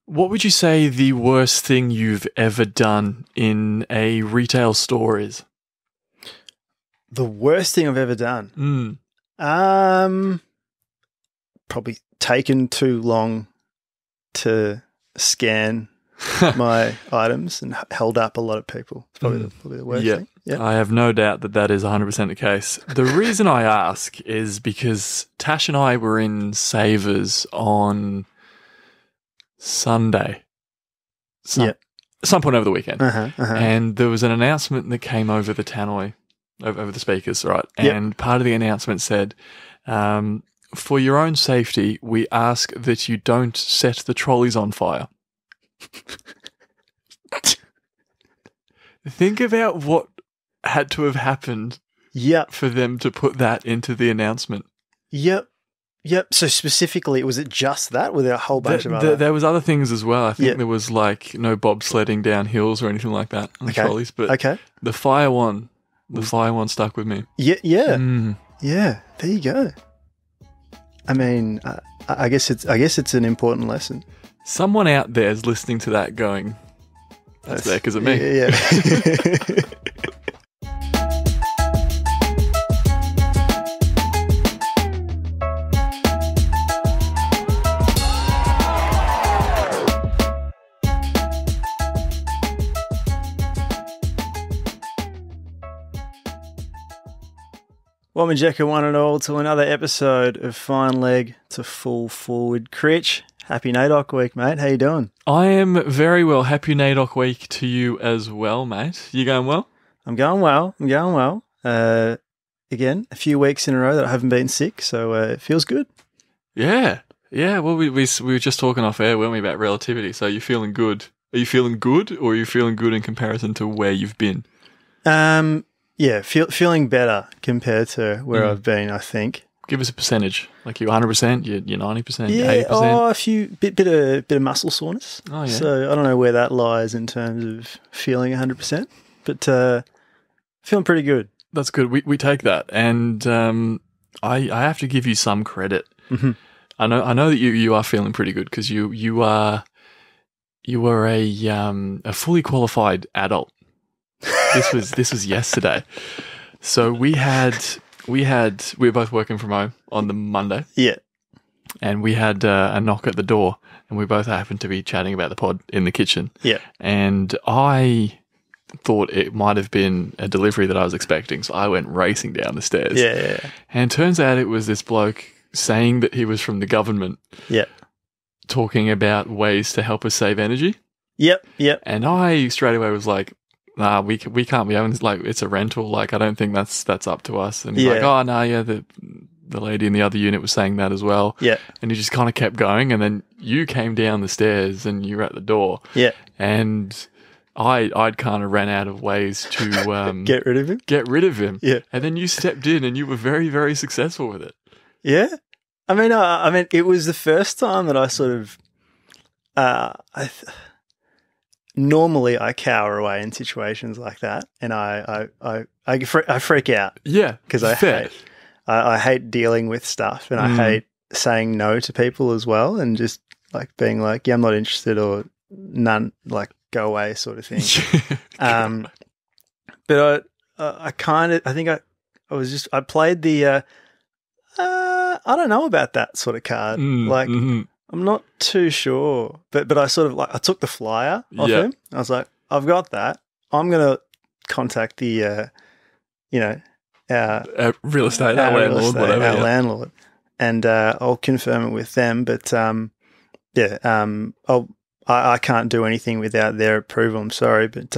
What would you say the worst thing you've ever done in a retail store is? The worst thing I've ever done? Probably taken too long to scan my items and held up a lot of people. It's probably the worst thing. Yeah. I have no doubt that is 100% the case. The reason I ask is because Tash and I were in Savers on Sunday. Some point over the weekend. And there was an announcement that came over the tannoy, over the speakers, right? And part of the announcement said, for your own safety, we ask that you don't set the trolleys on fire. Think about what had to have happened for them to put that into the announcement. Yep. So specifically, was it just that? Were there a whole bunch of other... There was other things as well. I think there was like no bobsledding down hills or anything like that on the trolleys. But the fire one stuck with me. Yeah. Yeah, there you go. I mean, I guess it's an important lesson. Someone out there is listening to that going, that's there because of me. Yeah. Welcome, Jekka, one and all, to another episode of Fine Leg to Full Forward. Critch, happy NAIDOC week, mate. How you doing? I am very well. Happy NAIDOC week to you as well, mate. You going well? I'm going well. Again, a few weeks in a row that I haven't been sick, so it feels good. Yeah. Well, we were just talking off air, weren't we, about relativity? So you're feeling good. Are you feeling good, or are you feeling good in comparison to where you've been? Yeah, feeling better compared to where I've been, I think. Give us a percentage. Like you're 100%, you're 90%, 80%? A few bit of muscle soreness. Oh, yeah. So I don't know where that lies in terms of feeling 100%, but feeling pretty good. That's good. We take that, and I have to give you some credit. Mm-hmm. I know that you are feeling pretty good because you were a fully qualified adult. This was yesterday. So we were both working from home on the Monday. Yeah. And we had a knock at the door, and we both happened to be chatting about the pod in the kitchen. Yeah. And I thought it might have been a delivery that I was expecting, so I went racing down the stairs. Yeah. And it turns out it was this bloke saying that he was from the government. Yeah. Talking about ways to help us save energy. Yep. And I straight away was like, nah, we can't be having, like, it's a rental. Like, I don't think that's up to us. And he's like, oh, no, yeah, the lady in the other unit was saying that as well. Yeah. And he just kind of kept going. And then you came down the stairs and you were at the door. Yeah. And I'd kind of ran out of ways to get rid of him. Yeah. And then you stepped in and you were very, very successful with it. Yeah. I mean, it was the first time that I sort of, normally I cower away in situations like that, and I freak out. Yeah, because I hate dealing with stuff, and I hate saying no to people as well, and just like being like, yeah, I'm not interested, or none, like go away sort of thing. But I played the I don't know about that sort of card. I'm not too sure, but I sort of like, I took the flyer off him. I was like, I've got that. I'm going to contact the, our real estate, our landlord, whatever. Our landlord. And I'll confirm it with them. But I can't do anything without their approval. I'm sorry, but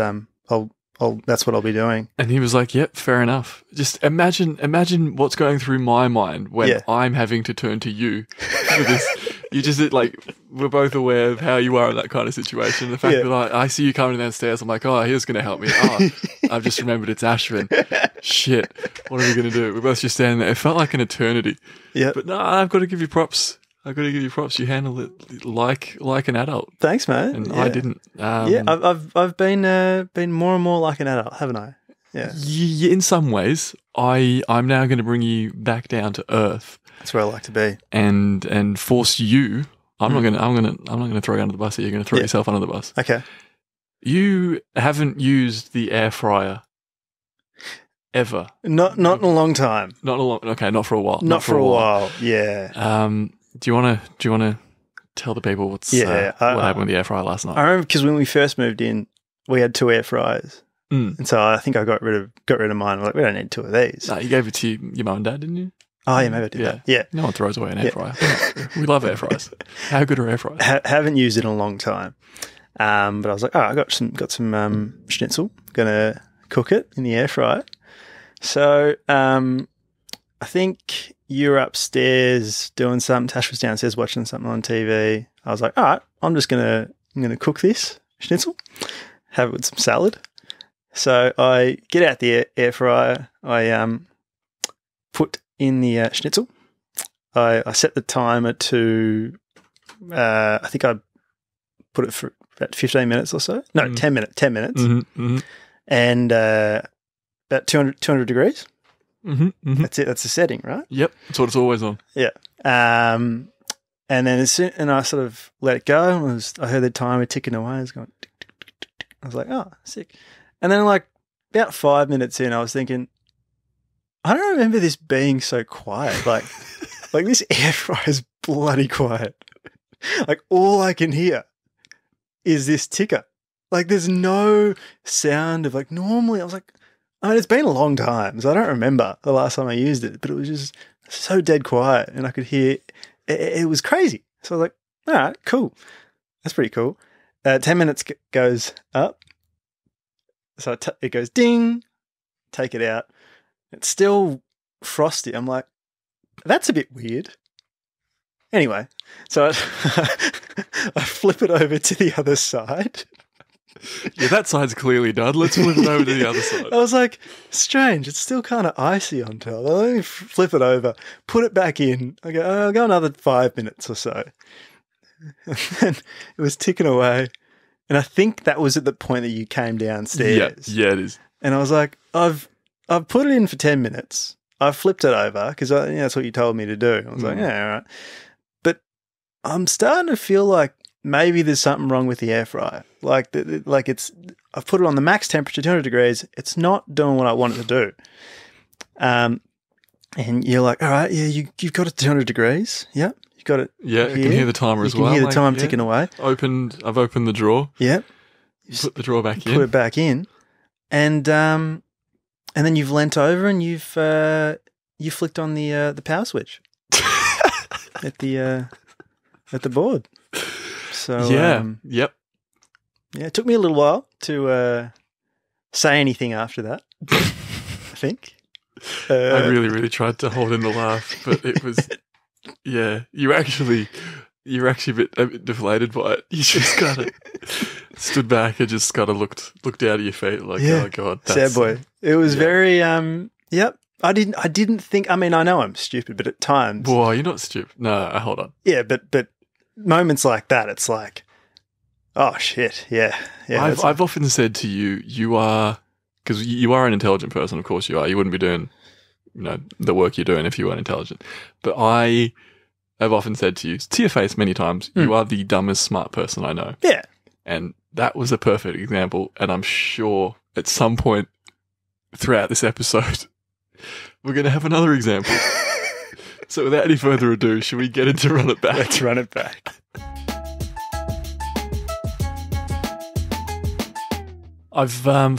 that's what I'll be doing. And he was like, yep, fair enough. Just imagine what's going through my mind when I'm having to turn to you for this. You just like, we're both aware of how you are in that kind of situation. The fact that I see you coming downstairs, I'm like, oh, he was going to help me. Oh, I've just remembered it's Aswin. Shit, what are we going to do? We're both just standing there. It felt like an eternity. Yeah. But no, I've got to give you props. You handled it like an adult. Thanks, man. And I didn't. I've been more and more like an adult, haven't I? Yeah. In some ways, I'm now going to bring you back down to earth. That's where I like to be. And force you I'm not gonna throw you under the bus here. You're gonna throw yourself under the bus. Okay. You haven't used the air fryer ever. Not in a long time. Not for a while. Not for a while. Yeah. Do you wanna tell the people what happened with the air fryer last night? I remember because when we first moved in, we had 2 air fryers. And so I think I got rid of mine. I'm like, we don't need 2 of these. No, you gave it to your mum and dad, didn't you? Oh, yeah, maybe I did that. Yeah. No one throws away an air fryer. We love air fryers. How good are air fryers? Haven't used it in a long time. But I was like, I got some schnitzel. Gonna cook it in the air fryer. So I think you were upstairs doing something. Tash was downstairs watching something on TV. I was like, all right, I'm gonna cook this schnitzel, have it with some salad. So I get out the air fryer. I put in the schnitzel. I set the timer to, I think I put it for about 15 minutes or so. No, 10 minutes. 10 minutes. And about 200 degrees. That's it. That's the setting, right? Yep. That's what it's always on. Yeah. And then and I sort of let it go. I heard the timer ticking away. I was going, tick, tick, tick, tick, tick. I was like, oh, sick. And then like about 5 minutes in, I was thinking, I don't remember this being so quiet. Like this air fryer is bloody quiet. Like all I can hear is this ticker. Like there's no sound of like normally. I was like, I mean, it's been a long time, so I don't remember the last time I used it, but it was just so dead quiet and I could hear it was crazy. So I was like, all right, cool. That's pretty cool. 10 minutes goes up. So it goes ding, take it out. It's still frosty. I'm like, that's a bit weird. Anyway, so I flip it over to the other side. Yeah, that side's clearly done. Let's flip it over to the other side. I was like, strange. It's still kind of icy on top. Let me flip it over, put it back in. I go, I'll go another 5 minutes or so. And then it was ticking away. And I think that was at the point that you came downstairs. Yeah, it is. And I was like, I've put it in for 10 minutes. I've flipped it over because that's what you told me to do. I was like, yeah, all right. But I'm starting to feel like maybe there's something wrong with the air fryer. Like I've put it on the max temperature, 200 degrees. It's not doing what I want it to do. And you're like, all right, yeah, you've got it 200 degrees. Yeah, you got it. Yeah, you can hear the timer as well. You can hear the time ticking away. I've opened the drawer. Yeah. Put the drawer back in. Put it back in. And then you've leant over and you flicked on the power switch at the board. So yep. Yeah, it took me a little while to say anything after that. I think I really tried to hold in the laugh, but it was you're actually a bit deflated by it. You just kind of stood back and just kind of looked down at your feet like, oh god, sad boy. It was very yep. I didn't think. I mean, I know I'm stupid, but at times, boy, you're not stupid. No, hold on. Yeah, but moments like that, it's like, oh shit, yeah. I've often said to you, you are, because you are an intelligent person. Of course, you are. You wouldn't be doing, the work you're doing if you weren't intelligent. But I have often said to you, to your face many times, you are the dumbest smart person I know. Yeah, and that was a perfect example. And I'm sure at some point throughout this episode, we're going to have another example. So without any further ado, should we get into Run It Back? Let's run it back. I've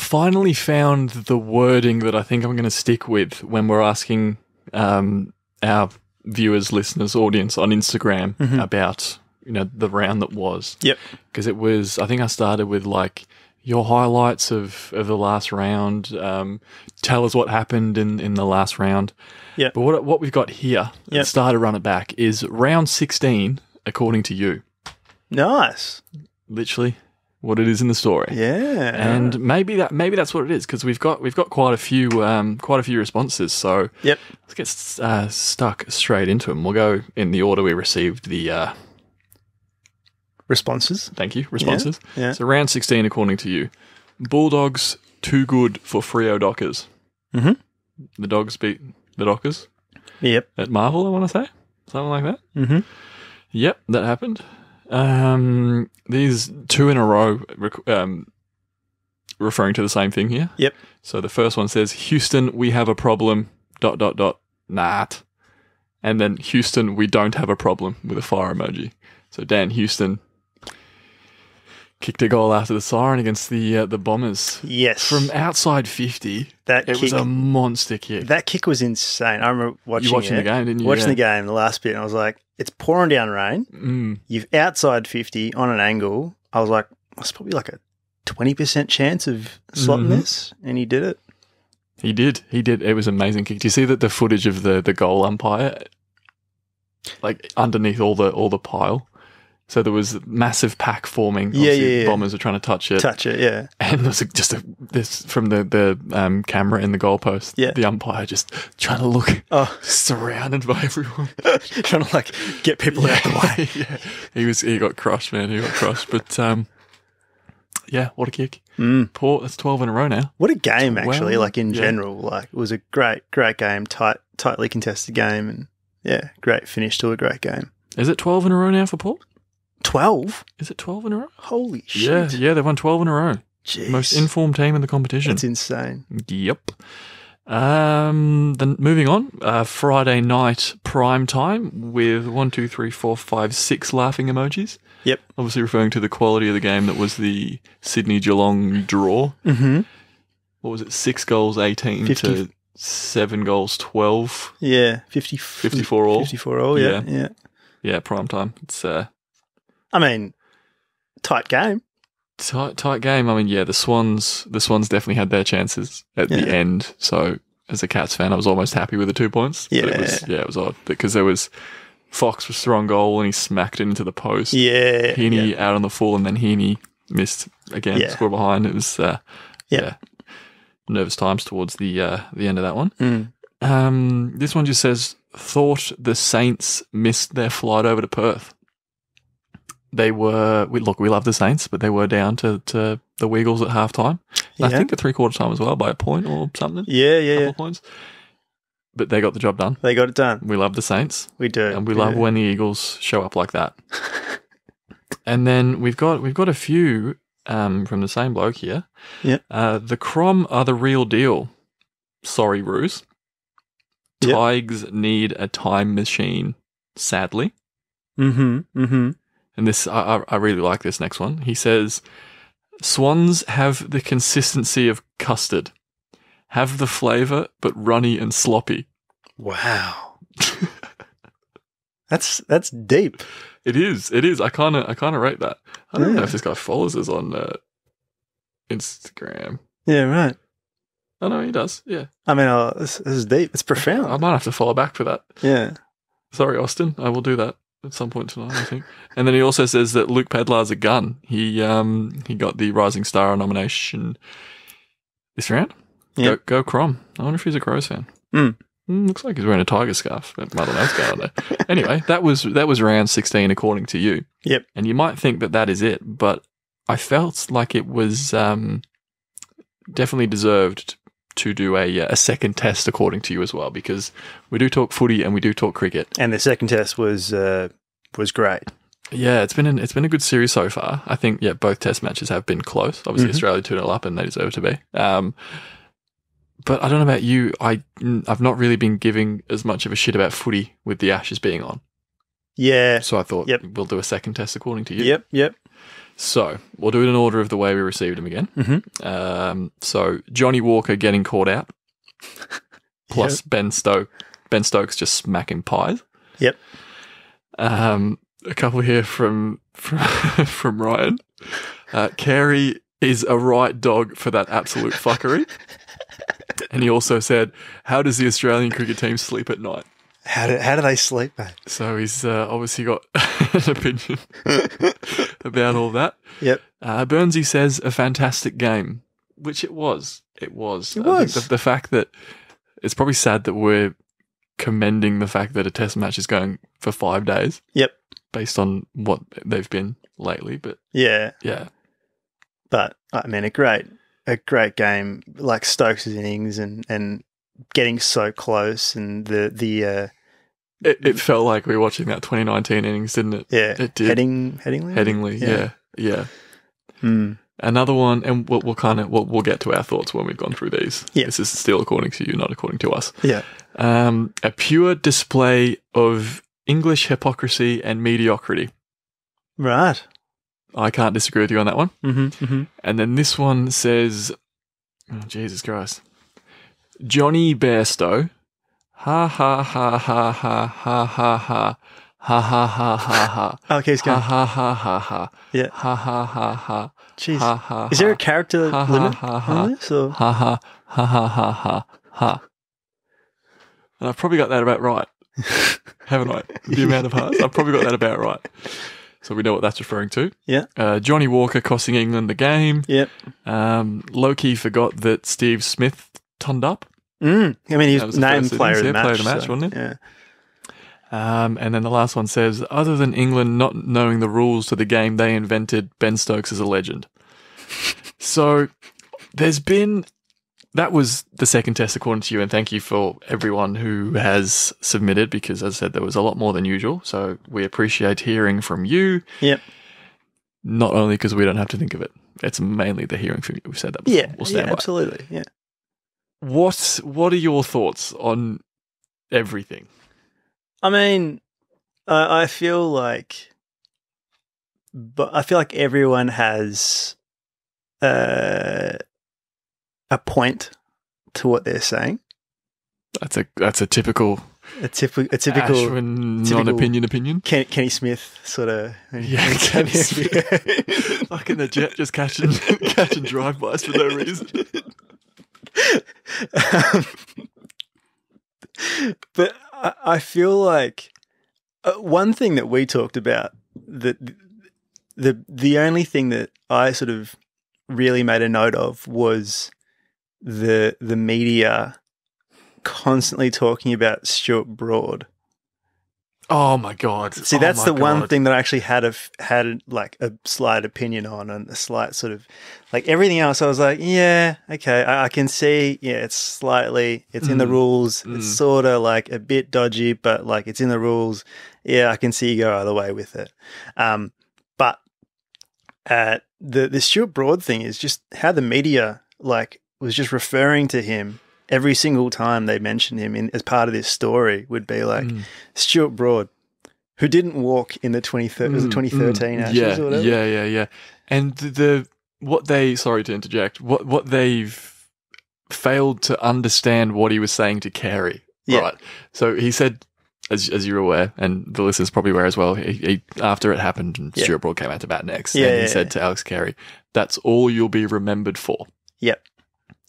finally found the wording that I think I'm going to stick with when we're asking our viewers, listeners, audience on Instagram about the round that was. Yep. Because it was, I think I started with like your highlights of the last round. Tell us what happened in the last round. Yeah. But what we've got here at the start of Run It Back is round 16, according to you. Nice. Literally what it is in the story. Yeah. And maybe that's what it is, because we've got quite a few responses. So let's get stuck straight into them. We'll go in the order we received the responses. Thank you. Responses. Yeah. So round 16, according to you, Bulldogs too good for Freo Dockers. Mm-hmm. The Dogs beat the Dockers. Yep. At Marvel, I want to say. Something like that. Mm-hmm. Yep, that happened. These 2 in a row referring to the same thing here. Yep. So the first one says, Houston, we have a problem, ... Not. And then Houston, we don't have a problem, with a fire emoji. So Dan Houston kicked a goal after the siren against the Bombers. Yes. From outside 50, it was a monster kick. That kick was insane. I remember watching You watching the game, didn't you? Watching the game, the last bit, and I was like, it's pouring down rain. You've outside 50 on an angle. I was like, it's probably like a 20% chance of slotting this, and he did it. He did. It was an amazing kick. Do you see that the footage of the goal umpire, like underneath all the pile? So there was a massive pack forming. Yeah. Bombers were trying to touch it. Yeah. And there's this from the camera in the goalpost. Yeah. The umpire just trying to look surrounded by everyone. Trying to like get people out of the way. Yeah. He got crushed, man. He got crushed. But yeah, what a kick. Port, that's 12 in a row now. What a game, actually, like in general. Like it was a great game, tightly contested game, and yeah, great finish to a great game. Is it 12 in a row now for Port? 12? Is it 12 in a row? Holy shit. Yeah, they've won 12 in a row. Jeez. Most informed team in the competition. That's insane. Yep. Then moving on, Friday night prime time with 1, 2, 3, 4, 5, 6 laughing emojis. Yep. Obviously referring to the quality of the game that was the Sydney-Geelong draw. Mm-hmm. What was it? 6 goals, 18 to 7 goals, 12. Yeah, 54 all. 54 all, yeah. Yeah, prime time. It's I mean, tight game. Tight game. I mean, yeah, the Swans definitely had their chances at the end. So, as a Cats fan, I was almost happy with the 2 points. Yeah. But it was odd because there was Fox was throwing goal and he smacked it into the post. Yeah. Heaney out on the full and then Heaney missed again, score behind. It was nervous times towards the end of that one. This one just says, thought the Saints missed their flight over to Perth. They were, we love the Saints, but they were down to the Wiggles at halftime. I think at 3/4 time as well by a point or something. Yeah. Couple points. But they got the job done. They got it done. We love the Saints. We do. And we love when the Eagles show up like that. And then we've got a few from the same bloke here. Yeah. The Crom are the real deal. Sorry, Roos. Tigers need a time machine, sadly. Mm-hmm. And this, I really like this next one. He says, Swans have the consistency of custard. Have the flavour, but runny and sloppy. Wow. That's deep. It is. I kind of rate that. I don't know if this guy follows us on Instagram. Yeah, right. Oh, no, he does. Yeah. I mean, this is deep. It's profound. I might have to follow back for that. Yeah. Sorry, Austin. I will do that at some point tonight, I think. And then he also says that Luke Pedlar's a gun. He got the Rising Star nomination this round. Yep. Go Crom. I wonder if he's a Crows fan. Looks like he's wearing a tiger scarf. I don't know what's going on there. Anyway, that was round 16 according to you. Yep. And you might think that is it, but I felt like it was definitely deserved to do a second test according to you as well, because we do talk footy and we do talk cricket. And the second test was great. Yeah, it's been a good series so far. I think both test matches have been close. Obviously Australia 2-0 up and they deserve to be. But I don't know about you. I've not really been giving as much of a shit about footy with the Ashes being on. Yeah. So I thought we'll do a second test according to you. Yep. So we'll do it in order of the way we received them again. Mm-hmm. So Johnny Walker getting caught out, plus Ben Stokes just smacking pies. Yep. A couple here from Ryan. Carey is a right dog for that absolute fuckery. And he also said, how does the Australian cricket team sleep at night? How do they sleep, mate? So he's obviously got an opinion about all that. Yep. Burnsy says, a fantastic game, which it was. It was. I think the fact that it's probably sad that we're commending the fact that a test match is going for 5 days. Yep. Based on what they've been lately. But yeah. But I mean, a great game, like Stokes' innings and getting so close, and the It felt like we were watching that 2019 innings, didn't it? Yeah. It did. Headingley, yeah. Another one, and we'll get to our thoughts when we've gone through these. Yeah. This is still according to you, not according to us. Yeah. A pure display of English hypocrisy and mediocrity. Right. I can't disagree with you on that one. Mm-hmm. And then this one says, oh, Jesus Christ. Johnny Bairstow. Ha ha ha ha ha ha ha ha. Ha ha ha ha ha. Okay, he's going. Ha ha ha ha ha. Yeah. Ha ha ha ha. Jeez. Ha ha. Is there a character limit ha, on this? Or? Ha ha ha ha ha ha ha. And I've probably got that about right. Haven't I? The amount of hearts. I've probably got that about right. So we know what that's referring to. Yeah. Johnny Walker costing England the game. Yep. Loki forgot that Steve Smith turned up. I mean, he was named player of the match. Player of the match, wasn't it? Yeah. And then the last one says, other than England not knowing the rules to the game they invented, Ben Stokes is a legend. So that was the second test according to you, and thank you for everyone who has submitted, because as I said, there was a lot more than usual. So we appreciate hearing from you. Yep. Not only because we don't have to think of it. It's mainly the hearing from you. We've said that before. Yeah, we'll stand by. Absolutely. Yeah. What are your thoughts on everything? I mean, I feel like everyone has a point to what they're saying. That's a typical Aswin non-opinion. Kenny Smith sort of. Yeah, Kenny Smith. Like in a jet, just catching drive-bys for no reason. But I feel like one thing that we talked about, that the only thing that I sort of really made a note of was the media constantly talking about Stuart Broad. Oh my God! See, that's the one thing that I actually had like a slight opinion on, and a slight sort of like everything else. I was like, yeah, okay, I can see. Yeah, it's in the rules. It's sort of like a bit dodgy, but like it's in the rules. Yeah, I can see you go either way with it. But the Stuart Broad thing is just how the media like was just referring to him. Every single time they mentioned him as part of this story would be like Stuart Broad, who didn't walk in the 2013 Ashes or whatever. Yeah. And sorry to interject, what they've failed to understand what he was saying to Carey. Yeah. Right. So he said, as you're aware, and the listeners probably aware as well, he after it happened and Stuart Broad came out to bat next, and he said to Alex Carey, that's all you'll be remembered for. Yep.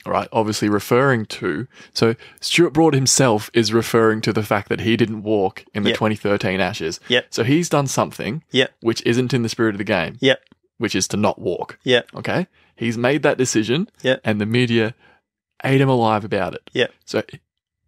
Right, obviously referring to... So Stuart Broad himself is referring to the fact that he didn't walk in the 2013 Ashes. Yep. So he's done something which isn't in the spirit of the game, which is to not walk. Yep. Okay? He's made that decision, and the media ate him alive about it. Yep. So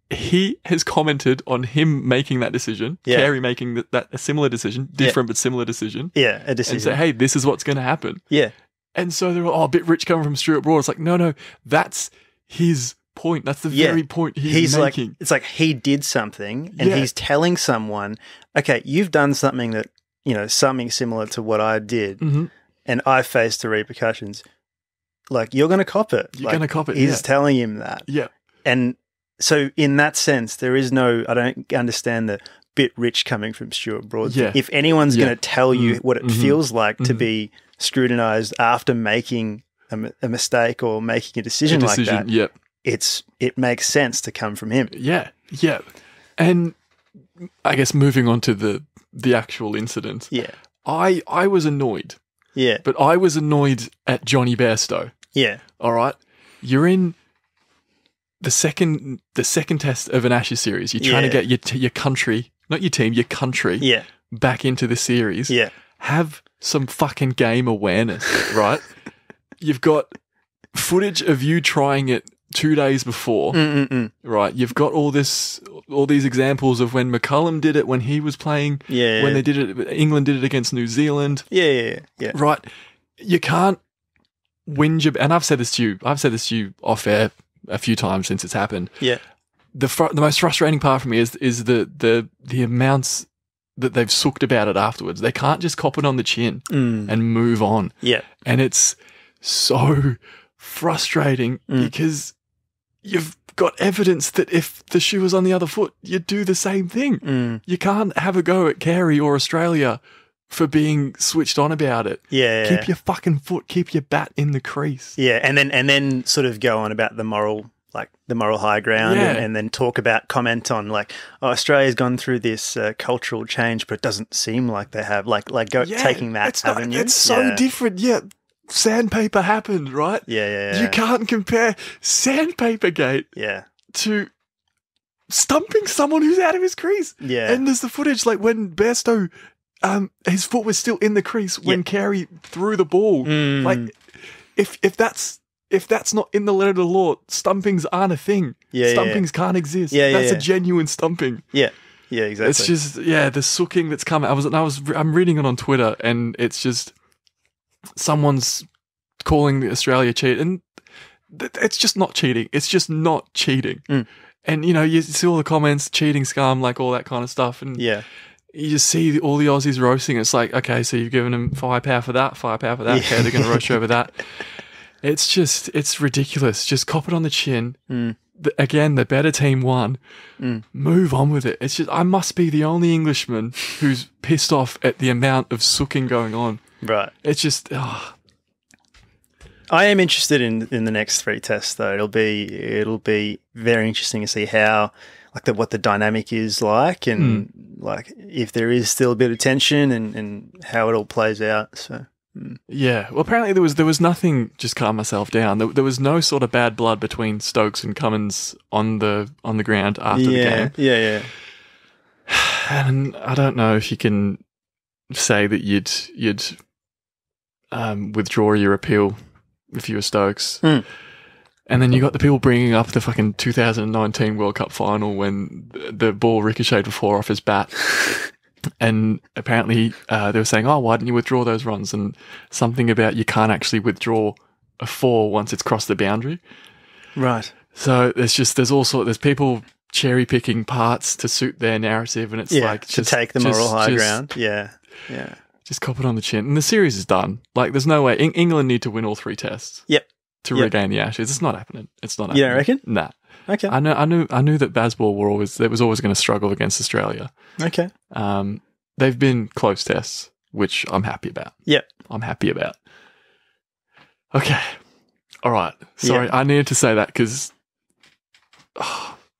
he has commented on him making that decision, Carey making a similar decision, different but similar decision. Yeah, a decision. And say, hey, this is what's going to happen. Yeah. And so they're a bit rich coming from Stuart Broad. It's like, no, that's his point. That's the very point he's making. Like, it's like he did something and he's telling someone, okay, you've done something that, something similar to what I did and I faced the repercussions. Like, you're going to cop it. You're going to cop it, He's telling him that. Yeah. And so in that sense, there is I don't understand the bit rich coming from Stuart Broad. Yeah. If anyone's going to tell you what it feels like to be scrutinized after making a mistake or making a decision like that, it makes sense to come from him. Yeah. And I guess moving on to the actual incident. Yeah. I was annoyed. Yeah. But I was annoyed at Johnny Bairstow. Yeah. All right. You're in the second test of an Ashes series. You're trying to get your country, not your team, your country back into the series. Yeah. Have some fucking game awareness, right? You've got footage of you trying it 2 days before, right? You've got all these examples of when McCullum did it when he was playing, when they did it, England did it against New Zealand. Yeah. Right. You can't whinge about, and I've said this to you off air a few times since it's happened. Yeah. the most frustrating part for me is the amounts that they've sooked about it afterwards. They can't just cop it on the chin and move on. Yeah. And it's so frustrating because you've got evidence that if the shoe was on the other foot, you'd do the same thing. You can't have a go at Carey or Australia for being switched on about it. Yeah. Keep your fucking foot, keep your bat in the crease. Yeah, and then sort of go on about the moral high ground, and then comment on like, oh, Australia's gone through this cultural change, but it doesn't seem like they have. Taking that avenue. It's so different. Yeah, sandpaper happened, right? Yeah. You can't compare Sandpaper Gate to stumping someone who's out of his crease. Yeah. And there's the footage like when Bairstow, his foot was still in the crease when Carey threw the ball. Like if that's not in the letter of the law, stumpings aren't a thing. Stumpings can't exist. That's a genuine stumping. Yeah, exactly. It's just the sooking that's come. I'm reading it on Twitter, and it's just someone's calling Australia cheat, and it's just not cheating. It's just not cheating. And you see all the comments, cheating scum, like all that kind of stuff, and you just see all the Aussies roasting. It's like, okay, so you've given them firepower for that. Okay, they're going to roast you over that. It's ridiculous. Just cop it on the chin. Again, the better team won. Move on with it. It's just, I must be the only Englishman who's pissed off at the amount of sooking going on. Right. It's just, I am interested in the next 3 tests, though. It'll be very interesting to see how, what the dynamic is like, and if there is still a bit of tension, and how it all plays out. So. Yeah, well, apparently there was nothing. Just calm myself down. There was no sort of bad blood between Stokes and Cummins on the ground after the game. Yeah. And I don't know if you can say that you'd withdraw your appeal if you were Stokes. And then you got the people bringing up the fucking 2019 World Cup final when the ball ricocheted 4 off his bat. And apparently they were saying, oh, why didn't you withdraw those runs? And something about you can't actually withdraw a 4 once it's crossed the boundary. Right. So there's people cherry picking parts to suit their narrative, and it's to take the moral high ground. Yeah. Just cop it on the chin. And the series is done. Like, there's no way. England need to win all 3 tests. Yep. To regain the Ashes. It's not happening. You don't reckon? Nah. Okay. I knew that Bazball was always going to struggle against Australia. Okay. They've been close tests, which I'm happy about. Yep. I'm happy about. Okay. All right. Sorry, I needed to say that because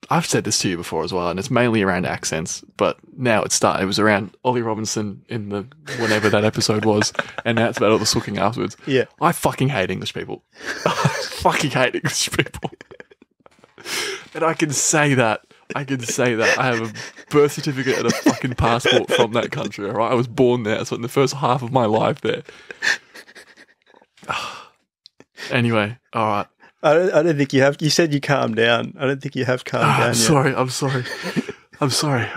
I've said this to you before as well, and it's mainly around accents, but now it was around Ollie Robinson in the whenever that episode was, and now it's about all the sooking afterwards. Yeah. I fucking hate English people. I fucking hate English people. And I can say that. I have a birth certificate and a fucking passport from that country, all right? I was born there. I spent the first half of my life there. Anyway, all right. I don't think you have. You said you calmed down. I don't think you have calmed down yet. I'm sorry.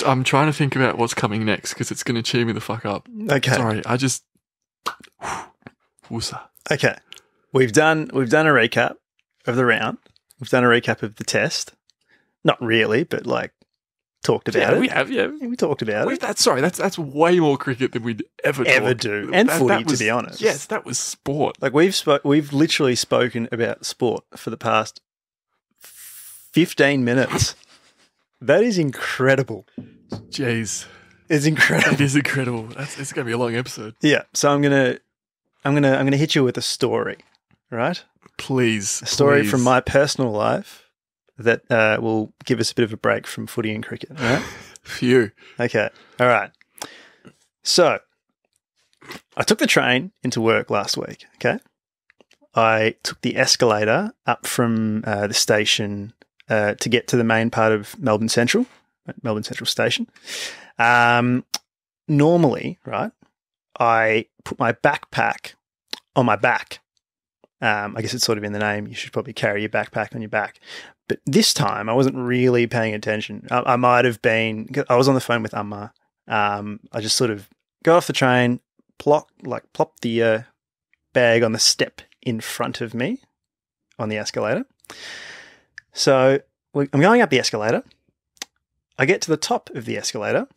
I'm trying to think about what's coming next because it's going to cheer me the fuck up. Okay. Sorry. Woosa. Okay. We've done a recap of the round. We've done a recap of the test. Not really, but talked about it. We have, we talked about it. That's way more cricket than we'd ever do, and footy, to be honest. Yes, that was sport. We've literally spoken about sport for the past 15 minutes. That is incredible. Jeez, it's incredible. It is incredible. It's going to be a long episode. Yeah, so I'm gonna hit you with a story, right? Please, a story from my personal life that will give us a bit of a break from footy and cricket, all right? Phew. Okay. All right. So, I took the train into work last week, okay? I took the escalator up from the station to get to the main part of Melbourne Central Station. Normally, right, I put my backpack on my back. I guess it's sort of in the name. You should probably carry your backpack on your back. But this time, I wasn't really paying attention. I might have been. I was on the phone with Amma. I just sort of got off the train, plop the bag on the step in front of me on the escalator. So I'm going up the escalator. I get to the top of the escalator,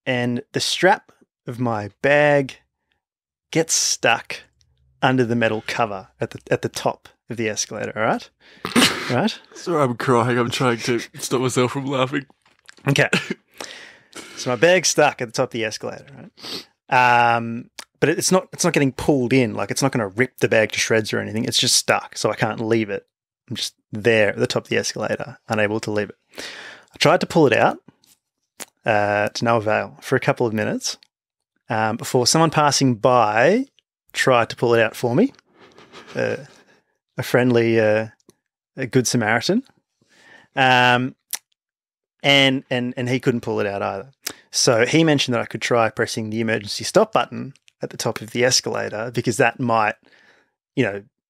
and the strap of my bag gets stuck under the metal cover at the top of the escalator. All right, right. Sorry, I'm crying. I'm trying to stop myself from laughing. Okay. So my bag's stuck at the top of the escalator, right? But it's not getting pulled in. Like, it's not going to rip the bag to shreds or anything. It's just stuck, so I can't leave it. I'm just there at the top of the escalator, unable to leave it. I tried to pull it out, to no avail, for a couple of minutes, before someone passing by tried to pull it out for me. A friendly, a good Samaritan. And he couldn't pull it out either. So he mentioned that I could try pressing the emergency stop button at the top of the escalator, because that might,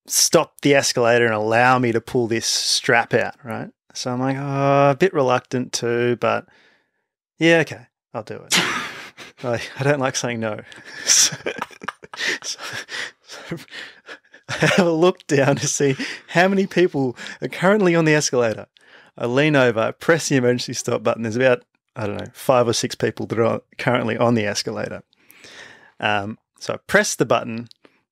stop the escalator and allow me to pull this strap out, right? So I'm like, a bit reluctant too, but yeah, okay, I'll do it. I don't like saying no. So I have a look down to see how many people are currently on the escalator. I lean over, press the emergency stop button. There's about, 5 or 6 people that are currently on the escalator. So I press the button.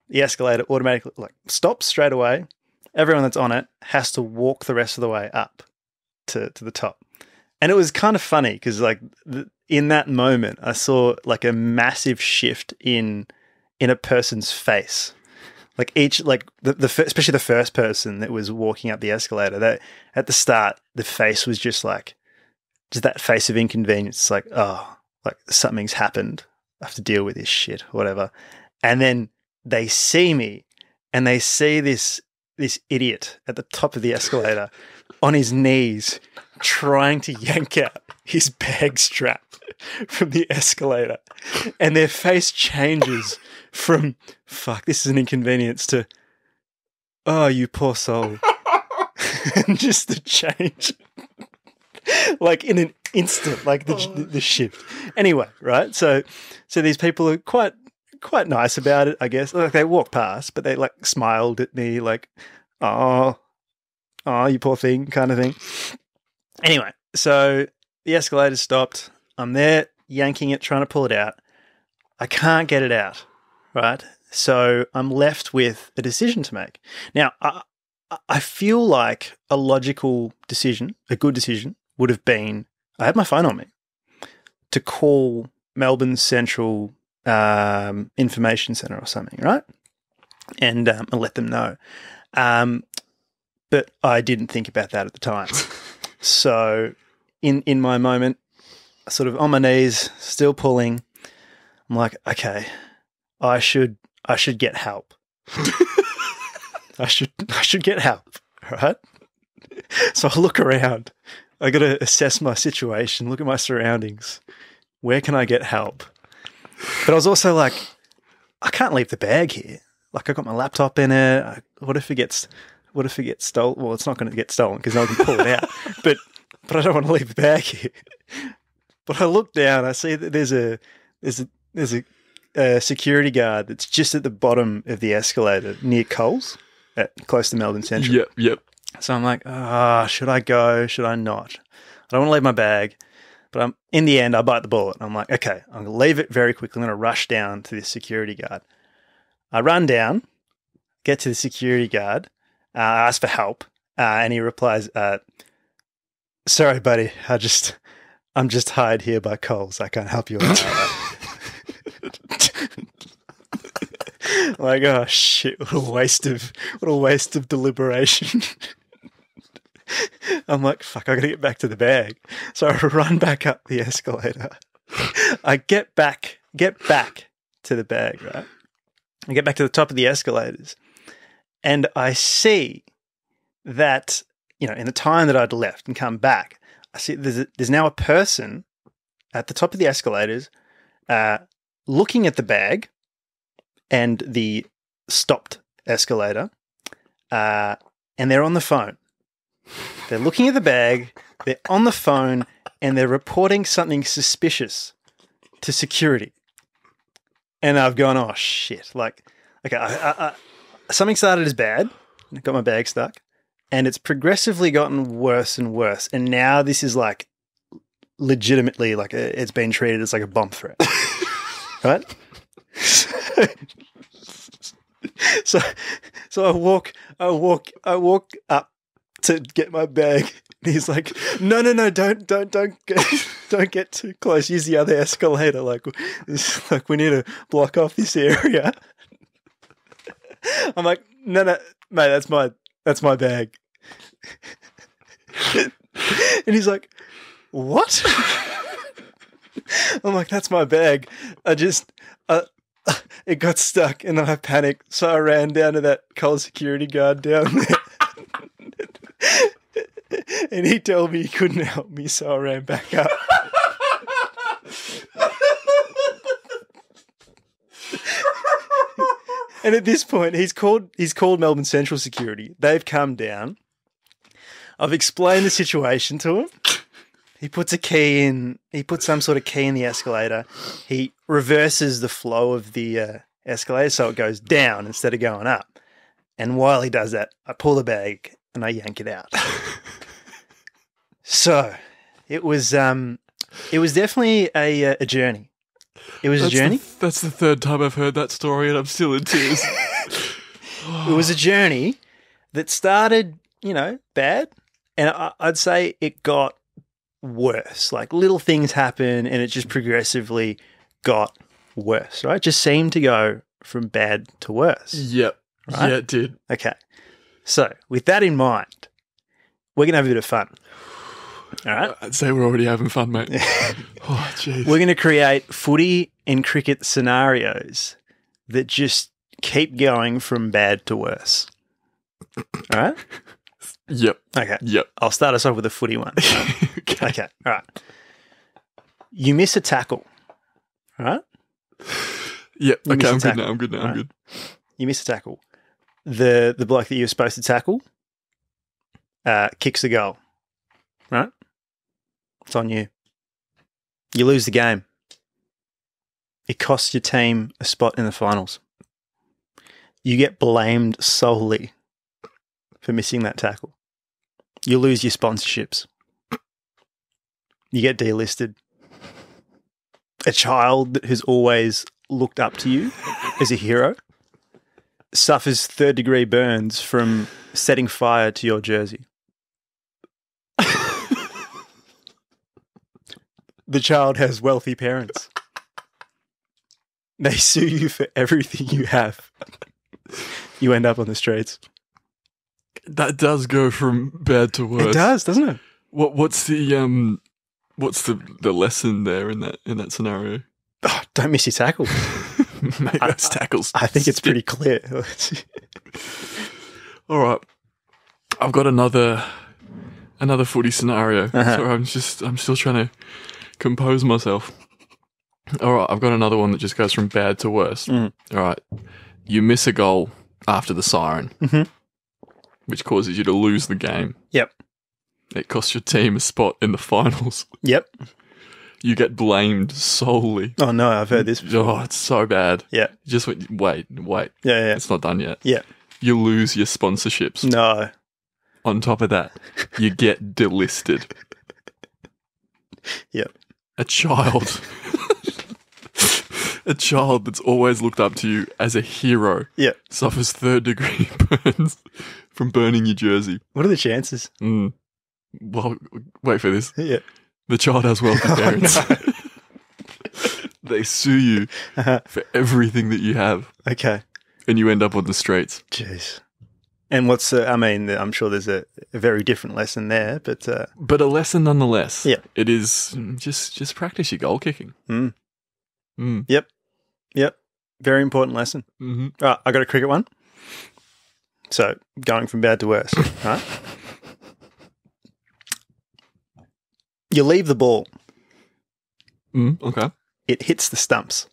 The escalator automatically stops straight away. Everyone that's on it has to walk the rest of the way up to the top. And it was kind of funny because in that moment, I saw a massive shift in a person's face. Especially the first person that was walking up the escalator, that at the start, the face was just that face of inconvenience. It's something's happened. I have to deal with this shit, whatever. And then they see me, and they see this idiot at the top of the escalator on his knees trying to yank out his bag strap from the escalator. And their face changes from, fuck, this is an inconvenience, to, oh, you poor soul. And just the change. In an instant, the shift. Anyway, right? So these people are quite nice about it, I guess. They walked past, but they smiled at me, oh, you poor thing, kind of thing. Anyway, so the escalator stopped. I'm there yanking it, trying to pull it out. I can't get it out, right? So I'm left with a decision to make. Now, I feel like a logical decision, a good decision, would have been, I had my phone on me, to call Melbourne Central Information Centre or something, right? And let them know. But I didn't think about that at the time. So in my moment, sort of on my knees, still pulling, I'm like, okay, I should get help. I should get help, right? So I look around. I got to assess my situation, look at my surroundings. Where can I get help? But I was also like, I can't leave the bag here. I got my laptop in it. What if it gets stolen? Well, it's not going to get stolen because no one can pull it out. But I don't want to leave the bag here. But I look down. I see that there's a security guard that's just at the bottom of the escalator near Coles, close to Melbourne Central. Yep. So I'm like, should I go? Should I not? I don't want to leave my bag. But in the end, I bite the bullet. I'm like, okay, I'm going to leave it very quickly. I'm going to rush down to this security guard. I run down, get to the security guard, ask for help, and he replies, sorry, buddy, I'm just hired here by Coles. I can't help you with that. Like, oh shit, what a waste of deliberation. I'm like, fuck, I gotta get back to the bag. So I run back up the escalator. I get back to the bag, right? I get back to the top of the escalators, and I see that, in the time that I'd left and come back, I see there's now a person at the top of the escalators looking at the bag and the stopped escalator, and they're on the phone. They're looking at the bag, they're on the phone, and they're reporting something suspicious to security. And I've gone, oh shit! Okay, something started as bad. Got my bag stuck. and it's progressively gotten worse and worse. And now this is like legitimately like it's been treated as like a bomb threat, right? So I walk up to get my bag. And he's like, no, don't get too close. Use the other escalator. Like we need to block off this area. I'm like, no, mate, that's my bag. And he's like, what? I'm like, that's my bag. It got stuck and then I panicked. So I ran down to that cold security guard down there. And he told me he couldn't help me, so I ran back up. And at this point, he's called Melbourne Central Security. They've come down. I've explained the situation to him. He puts a key in. He puts some sort of key in the escalator. He reverses the flow of the escalator so it goes down instead of going up. And while he does that, I pull the bag and I yank it out. So it was definitely a journey. It was a journey. That's the third time I've heard that story, and I'm still in tears. It was a journey that started, bad, and I'd say it got worse. Like little things happen, and it just progressively got worse. Right? It just seemed to go from bad to worse. Yep. Right? Yeah, it did. Okay. So with that in mind, we're gonna have a bit of fun. All right. I'd say we're already having fun, mate. Oh, jeez. We're going to create footy and cricket scenarios that just keep going from bad to worse. All right? Yep. Okay. Yep. I'll start us off with a footy one. Okay. All right. You miss a tackle. All right? Yep. Okay, I'm good now. I'm good. You miss a tackle. The bloke that you're supposed to tackle kicks the goal. Right? It's on you. You lose the game. It costs your team a spot in the finals. You get blamed solely for missing that tackle. You lose your sponsorships. You get delisted. A child who's always looked up to you as a hero suffers third-degree burns from setting fire to your jersey. The child has wealthy parents. They sue you for everything you have. You end up on the streets. That does go from bad to worse. It does, doesn't it? What's the lesson there in that scenario? Oh, don't miss your tackle. Mate, those tackles. I think it's pretty clear. All right, I've got another footy scenario. Sorry, I'm still trying to compose myself. All right, I've got another one that just goes from bad to worse. All right, you miss a goal after the siren, which causes you to lose the game. Yep. It costs your team a spot in the finals. Yep. You get blamed solely. Oh no, I've heard this before. Oh, it's so bad. Yeah. Just wait. Yeah. It's not done yet. Yeah. You lose your sponsorships. No. On top of that, you get delisted. Yep. A child that's always looked up to you as a hero suffers third-degree burns from burning your jersey. What are the chances? Well, wait for this. Yeah. The child has wealthy parents. Oh, no. They sue you for everything that you have. Okay. And you end up on the streets. Jeez. And I'm sure there's a very different lesson there, but a lesson nonetheless. Yeah. It is just practice your goal kicking. Yep. Very important lesson. Right, I got a cricket one. So going from bad to worse, right? You leave the ball. Okay. It hits the stumps.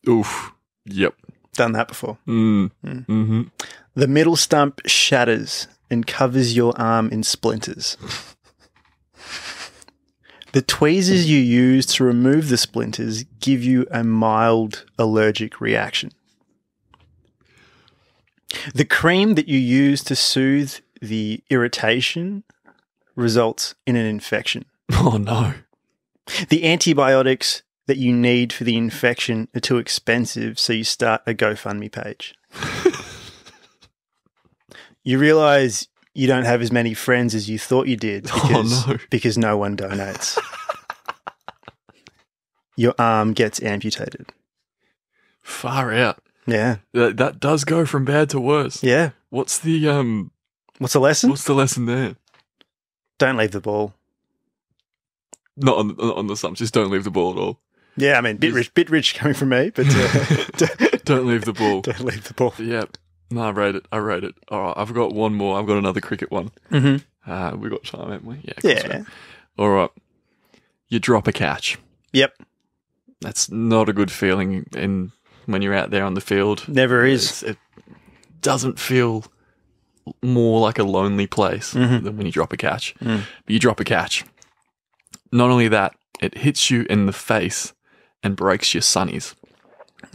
Oof. Yep. Done that before. Mm-hmm. The middle stump shatters and covers your arm in splinters. The tweezers you use to remove the splinters give you a mild allergic reaction. The cream that you use to soothe the irritation results in an infection. Oh, no. The antibiotics that you need for the infection are too expensive, so you start a GoFundMe page. You realize you don't have as many friends as you thought you did because no one donates. Your arm gets amputated. Far out. Yeah. That does go from bad to worse. Yeah. What's the lesson? What's the lesson there? Don't leave the ball. Not on the stumps. Just don't leave the ball at all. Yeah, I mean, bit rich coming from me, but don't leave the ball. Don't leave the ball. Yeah. No, I rate it. All right, I've got one more. I've got another cricket one. Mm-hmm. We got time, haven't we? Yeah. All right. You drop a catch. Yep. That's not a good feeling when you're out there on the field. Never is. It doesn't feel more like a lonely place than when you drop a catch. But you drop a catch. Not only that, it hits you in the face and breaks your sunnies.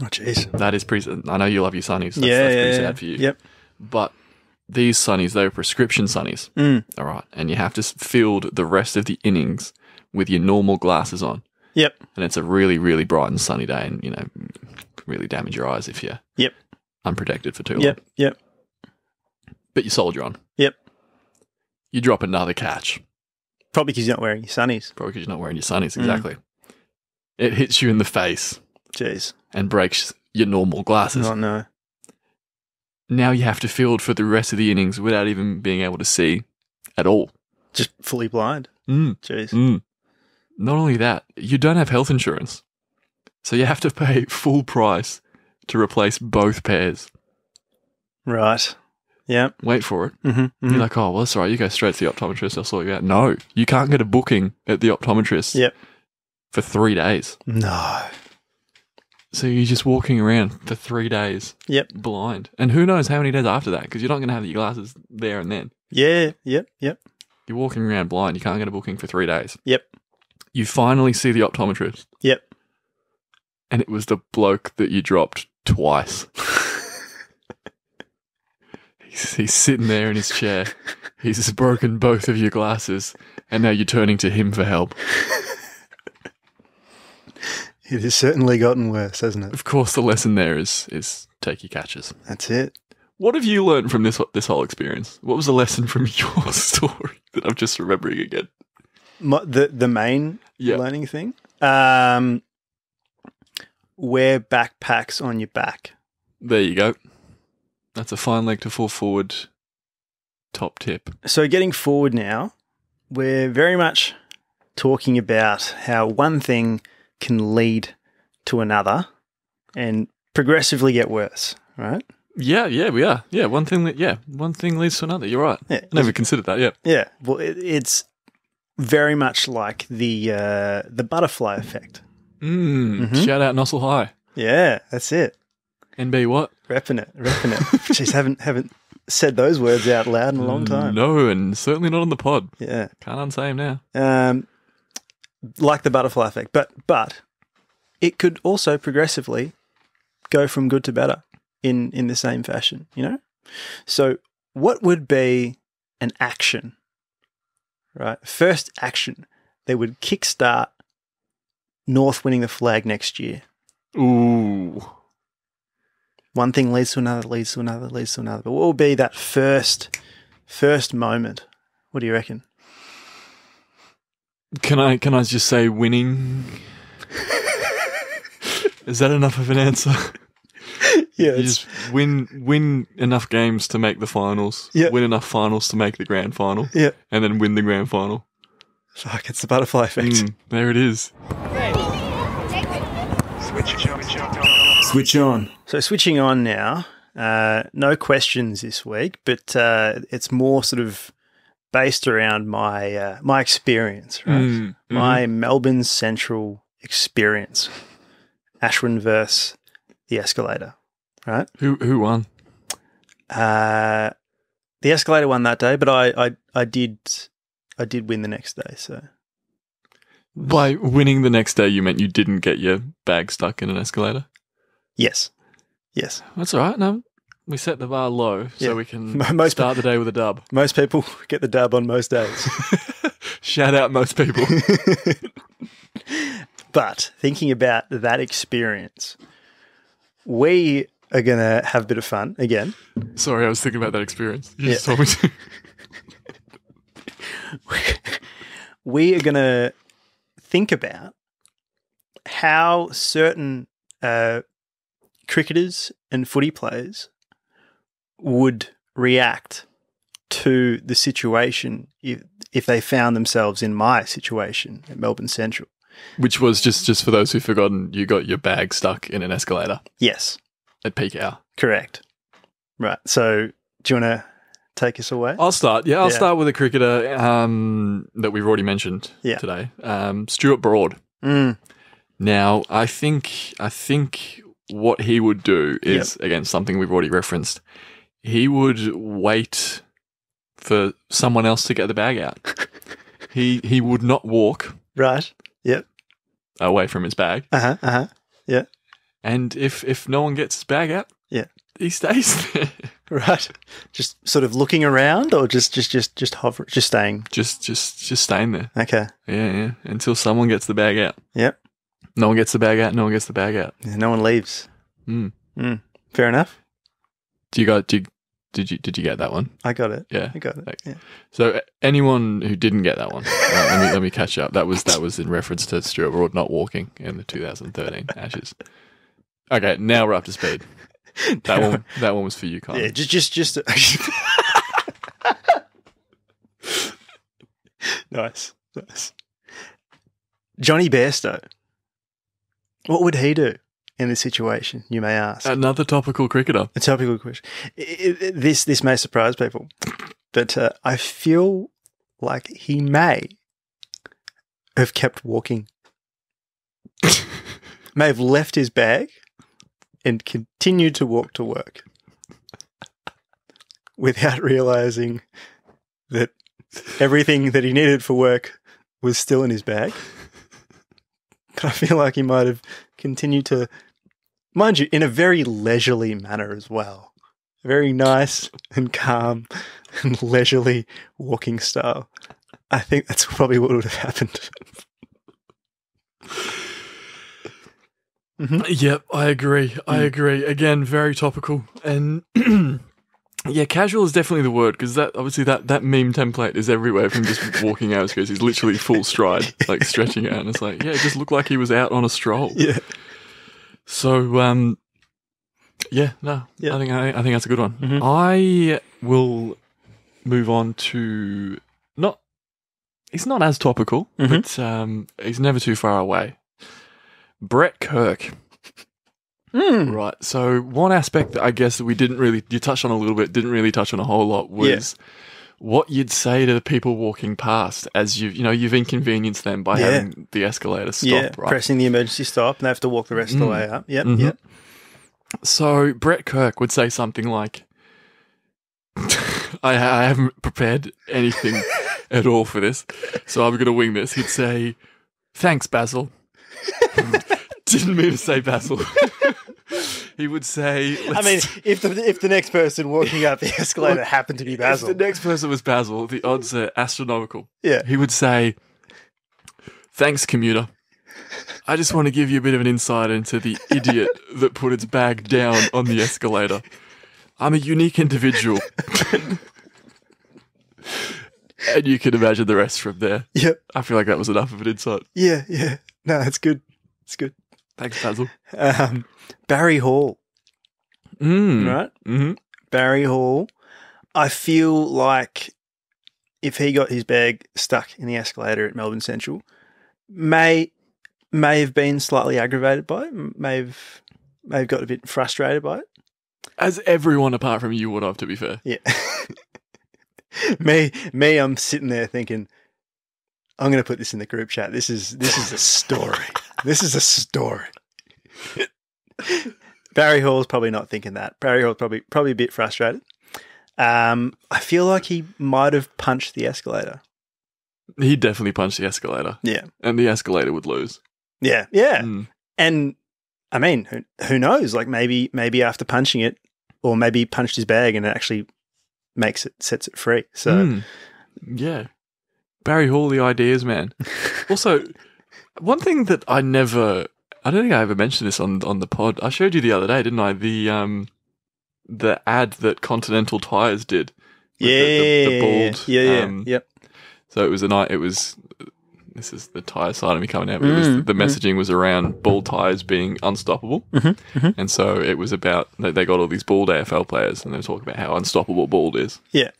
Oh, jeez. That is pretty... I know you love your sunnies. That's pretty sad for you. Yep. But these sunnies, they're prescription sunnies. All right. And you have to field the rest of the innings with your normal glasses on. Yep. And it's a really, really bright and sunny day and, really damage your eyes if you're unprotected for too long. Yep. But you soldier on. Yep. You drop another catch. Probably because you're not wearing your sunnies. Probably because you're not wearing your sunnies, exactly. It hits you in the face. Jeez. And breaks your normal glasses. Oh, no. Now you have to field for the rest of the innings without even being able to see at all. Just fully blind. Jeez. Not only that, you don't have health insurance. So you have to pay full price to replace both pairs. Right. Yeah. Wait for it. You're like, oh, well, that's all right. You go straight to the optometrist. I'll sort you out. No, you can't get a booking at the optometrist for 3 days. No. So you're just walking around for 3 days blind. And who knows how many days after that, because you're not going to have your glasses there and then. Yeah, yep. You're walking around blind. You can't get a booking for 3 days. Yep. You finally see the optometrist. Yep. And it was the bloke that you dropped twice. He's sitting there in his chair. He's broken both of your glasses. And now you're turning to him for help. It has certainly gotten worse, hasn't it? Of course, the lesson there is take your catches. That's it. What have you learned from this whole experience? What was the lesson from your story that I'm just remembering again? The main learning thing? Wear backpacks on your back. There you go. That's a fine leg to fall forward top tip. So getting forward now, we're very much talking about how one thing can lead to another and progressively get worse, right? Yeah, we are. Yeah, one thing leads to another. You're right. Yeah, I never considered that. Yeah. Yeah. Well, it's very much like the butterfly effect. Shout out Nossel High. Yeah, that's it. NB what? Repping it. Jeez, haven't said those words out loud in a long time. No, and certainly not on the pod. Yeah. Can't unsay him now. Like the butterfly effect, but it could also progressively go from good to better in the same fashion, So what would be an action, right? First action that would kickstart North winning the flag next year. Ooh. One thing leads to another, leads to another, leads to another. But what will be that first moment? What do you reckon? Can I just say winning? Is that enough of an answer? Yeah. You just win enough games to make the finals. Yeah. Win enough finals to make the grand final. Yeah. And then win the grand final. Fuck, it's the butterfly effect. There it is. Switch on. So switching on now. No questions this week, but it's more sort of based around my experience, right? My Melbourne Central experience. Aswin versus the Escalator, right? Who won? The Escalator won that day, but I did win the next day. So by winning the next day, you meant you didn't get your bag stuck in an escalator? Yes. That's all right. No, We set the bar low so we can start the day with a dub. Most people get the dub on most days. Shout out most people. But thinking about that experience, we are going to have a bit of fun again. Sorry, I was thinking about that experience. You just told me to. We are going to think about how certain cricketers and footy players would react to the situation if they found themselves in my situation at Melbourne Central. Which was, just for those who've forgotten, you got your bag stuck in an escalator. Yes. At peak hour. Correct. Right. So do you want to take us away? I'll start. Yeah, I'll start with a cricketer that we've already mentioned today, Stuart Broad. Now, I think what he would do is, again, something we've already referenced. He would wait for someone else to get the bag out. He would not walk. Right. Yep. Away from his bag. Yeah. And if no one gets his bag out, he stays there. Right. Just sort of looking around, or just hovering, just staying. Just staying there. Okay. Yeah. Until someone gets the bag out. Yep. No one gets the bag out. No one gets the bag out. Yeah, no one leaves. Fair enough. Did you get that one? I got it. Yeah, I got it. Yeah. So anyone who didn't get that one, let me catch you up. That was in reference to Stuart Broad not walking in the 2013 Ashes. Okay, now we're up to speed. That one was for you, Colin. Yeah, just. Nice. Johnny Bairstow. What would he do in this situation, you may ask? Another topical cricketer. A topical question. This may surprise people, but I feel like he may have kept walking. May have left his bag and continued to walk to work without realising that everything that he needed for work was still in his bag. But I feel like he might have continued to, mind you, in a very leisurely manner as well. Very nice and calm and leisurely walking style. I think that's probably what would have happened. Yep, I agree. Again, very topical. And yeah, casual is definitely the word, because that obviously that meme template is everywhere from just walking out because he's literally full stride, like stretching out, and it's like, it just looked like he was out on a stroll. Yeah. So I think that's a good one. I will move on to he's not as topical, but he's never too far away. Brett Kirk. Right. So one aspect that I guess that you touched on a little bit, didn't really touch on a whole lot, was what you'd say to the people walking past as you've inconvenienced them by having the escalator stop, right? Pressing the emergency stop, and they have to walk the rest of the way up. Yep. So Brett Kirk would say something like, I haven't prepared anything at all for this, so I'm going to wing this. He'd say, "Thanks, Basil." Didn't mean to say Basil. He would say, if the next person walking up the escalator happened to be Basil. If the next person was Basil, the odds are astronomical. Yeah. He would say, "Thanks, commuter. I just want to give you a bit of an insight into the idiot that put its bag down on the escalator. I'm a unique individual." And you can imagine the rest from there. Yep. I feel like that was enough of an insight. Yeah. No, it's good. It's good. Thanks, Basil. Barry Hall. Right? Mm-hmm. Barry Hall. I feel like if he got his bag stuck in the escalator at Melbourne Central, may have been slightly aggravated by it, may have got a bit frustrated by it. As everyone apart from you would have, to be fair. Yeah. Me, I'm sitting there thinking, I'm going to put this in the group chat. This is a story. This is a story. Barry Hall's probably not thinking that. Barry Hall's probably a bit frustrated. I feel like he might have punched the escalator. He'd definitely punch the escalator. Yeah. And the escalator would lose. Yeah. And I mean, who knows? Like maybe after punching it, or maybe he punched his bag and it actually sets it free. So, yeah. Barry Hall, the ideas, man. Also, one thing that I don't think I ever mentioned this on the pod. I showed you the other day, didn't I? The ad that Continental Tires did. With the bald. Yep. So it was this is the tire side of me coming out, but the messaging was around bald tires being unstoppable. And so it was about, they got all these bald AFL players and they were talking about how unstoppable bald is. Yeah.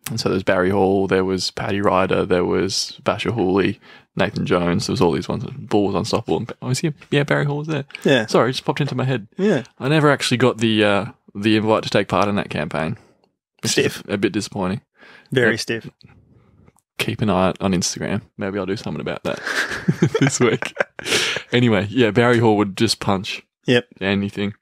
And so there's Barry Hall, there was Paddy Ryder, there was Basher Hooley, Nathan Jones, there was all these ones. Ball was unstoppable. And I was here. Yeah, Barry Hall was there. Yeah. Sorry, it just popped into my head. Yeah. I never actually got the invite to take part in that campaign. Stiff. A bit disappointing. Very stiff. Keep an eye out on Instagram. Maybe I'll do something about that this week. Anyway, yeah, Barry Hall would just punch. Yep. Anything.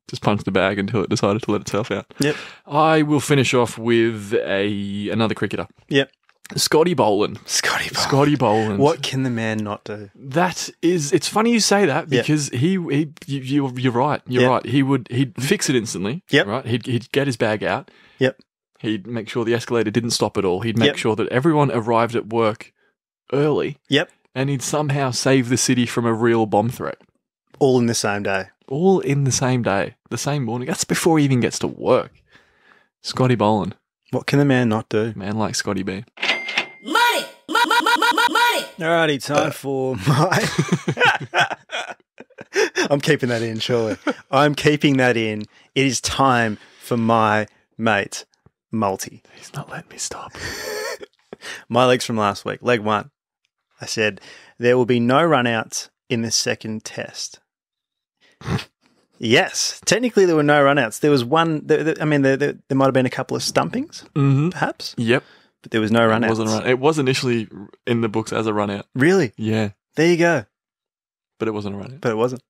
Just punch the bag until it decided to let itself out. Yep. I will finish off with another cricketer. Yep. Scotty Boland. Scotty Boland. What can the man not do? It's funny you say that because you're right. You're right. He'd fix it instantly. Yep. Right. He'd get his bag out. Yep. He'd make sure the escalator didn't stop at all. He'd make sure that everyone arrived at work early. Yep. And he'd somehow save the city from a real bomb threat. All in the same day. All in the same day. The same morning. That's before he even gets to work. Scotty Boland. What can the man not do? Man like Scotty B. Money! Money! Alrighty, time for my... I'm keeping that in, surely. I'm keeping that in. It is time for my mate, Multi. He's not letting me stop. My legs from last week. Leg 1. I said, there will be no run-outs in the second test. Yes. Technically, there were no run-outs. There was one... there might have been a couple of stumpings, perhaps. Yep. But there was no run-outs. It was initially in the books as a run-out. Really? Yeah. There you go. But it wasn't a run-out. But it wasn't.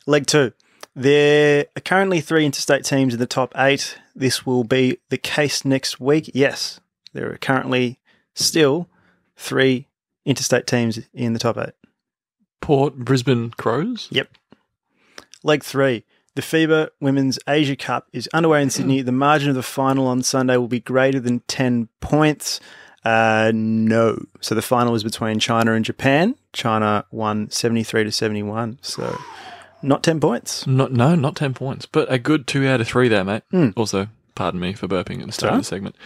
Leg 2. There are currently 3 interstate teams in the top 8. This will be the case next week. Yes, there are currently still 3 interstate teams in the top 8. Port, Brisbane Crows? Yep. Leg 3. The FIBA Women's Asia Cup is underway in Sydney. The margin of the final on Sunday will be greater than 10 points. No. So the final was between China and Japan. China won 73-71. So not 10 points. Not 10 points. But a good 2 out of 3 there, mate. Also, pardon me for burping at the start of the segment.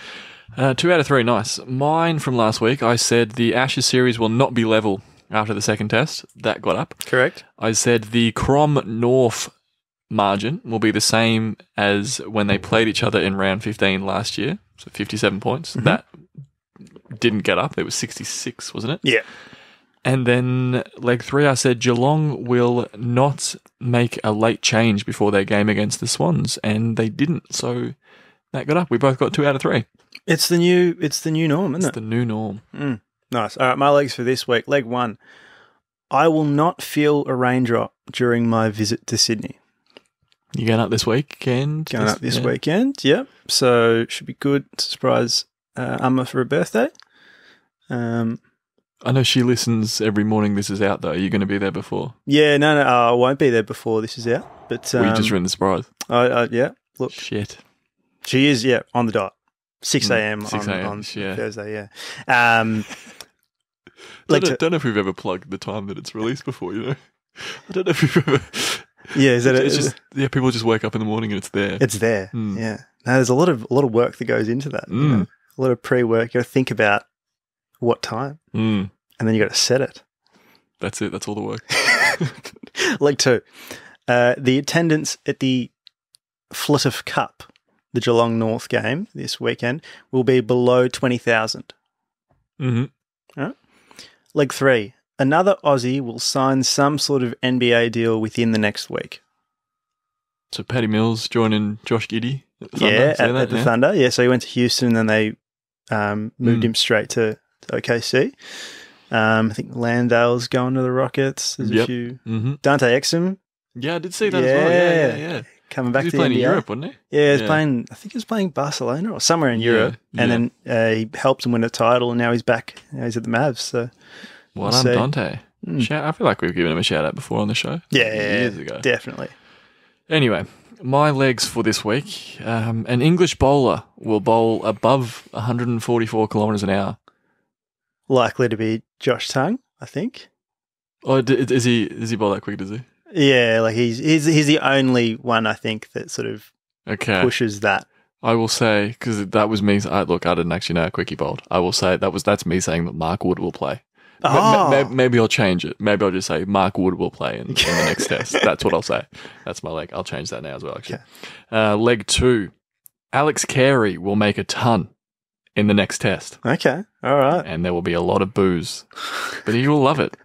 2 out of 3, nice. Mine from last week, I said the Ashes series will not be level after the second test. That got up. Correct. I said the Crom North margin will be the same as when they played each other in round 15 last year. So 57 points. That didn't get up. It was 66, wasn't it? Yeah. And then leg 3, I said Geelong will not make a late change before their game against the Swans, and they didn't. So that got up. We both got 2 out of 3. It's the new norm, isn't it? It's the new norm. Nice. All right, my legs for this week. Leg 1. I will not feel a raindrop during my visit to Sydney. You going up this weekend? Going up this weekend, yep. So should be good. Surprise Amma for her birthday. I know she listens every morning this is out, though. Are you going to be there before? Yeah, no, I won't be there before this is out. But you just ruined the surprise. Yeah, look. Shit. She is, on the dot. 6 a.m. on Thursday, yeah. Don't know if we've ever plugged the time that it's released before, you know? I don't know if we've ever... Yeah, it's just people just wake up in the morning and it's there. It's there, yeah. Now, there's a lot of work that goes into that. You know? A lot of pre-work. You got to think about what time, and then you got to set it. That's it. That's all the work. Leg 2. The attendance at the Flittiff Cup, the Geelong North game this weekend, will be below 20,000. All right. Leg 3. Another Aussie will sign some sort of NBA deal within the next week. So Paddy Mills joining Josh Giddey at the Thunder? Yeah, at the Thunder. Yeah, so he went to Houston and then they moved him straight to OKC. I think Landale's going to the Rockets. There's a few. Dante Exum. Yeah, I did see that as well. Yeah. Coming back to the NBA. He was playing in Europe, wasn't he? Yeah, he was playing, I think he was playing Barcelona or somewhere in Europe. And then he helped him win a title and now he's back. Now he's at the Mavs. So well done, Dante. I feel like we've given him a shout out before on the show. Yeah, years ago. Definitely. Anyway, My legs for this week. An English bowler will bowl above 144 kilometres an hour. Likely to be Josh Tongue, I think. Oh, does he bowl that quick? Does he? Yeah, like he's the only one I think that sort of pushes that. I will say, because that was me. I didn't actually know how quick he bowled. I will say that's me saying that Mark Wood will play. Maybe I'll change it. Maybe I'll just say Mark Wood will play in the next test. That's what I'll say. That's my leg. I'll change that now as well, actually. Okay. Leg 2. Alex Carey will make a ton in the next test. Okay. All right. And there will be a lot of boos. But he will love it.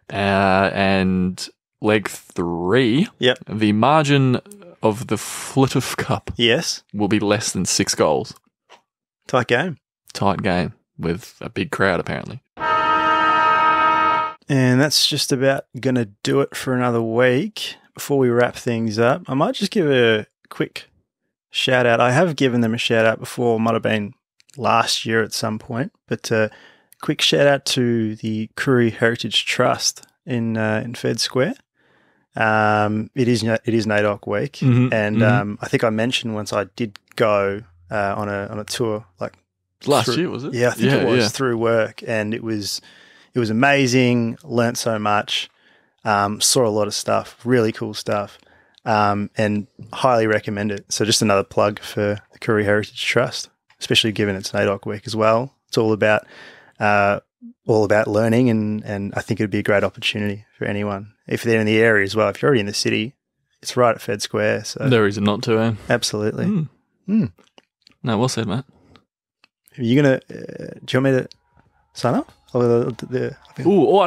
And leg 3. Yep. The margin of the Flitwick Cup will be less than 6 goals. Tight game with a big crowd, apparently. And that's just about going to do it for another week. Before we wrap things up, I might just give a quick shout out. I have given them a shout out before, might have been last year at some point, but quick shout out to the Koori Heritage Trust in Fed Square. It is NAIDOC week, and I think I mentioned once I did go on a tour like last year, was it? Yeah, I think it was through work, and it was amazing. Learnt so much, saw a lot of stuff, really cool stuff, and highly recommend it. So just another plug for the Koori Heritage Trust, especially given it's NAIDOC week as well. It's all about learning, and I think it'd be a great opportunity for anyone if they're in the area as well. If you're already in the city, it's right at Fed Square. So there is a not to, absolutely. No, well said, mate. Are you gonna? Do you want me to sign up? No,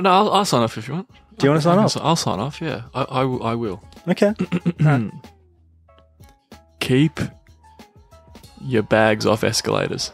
I'll sign off if you want. Do you want to sign off? I'll sign off. Yeah, I will. Okay. Right. Keep your bags off escalators.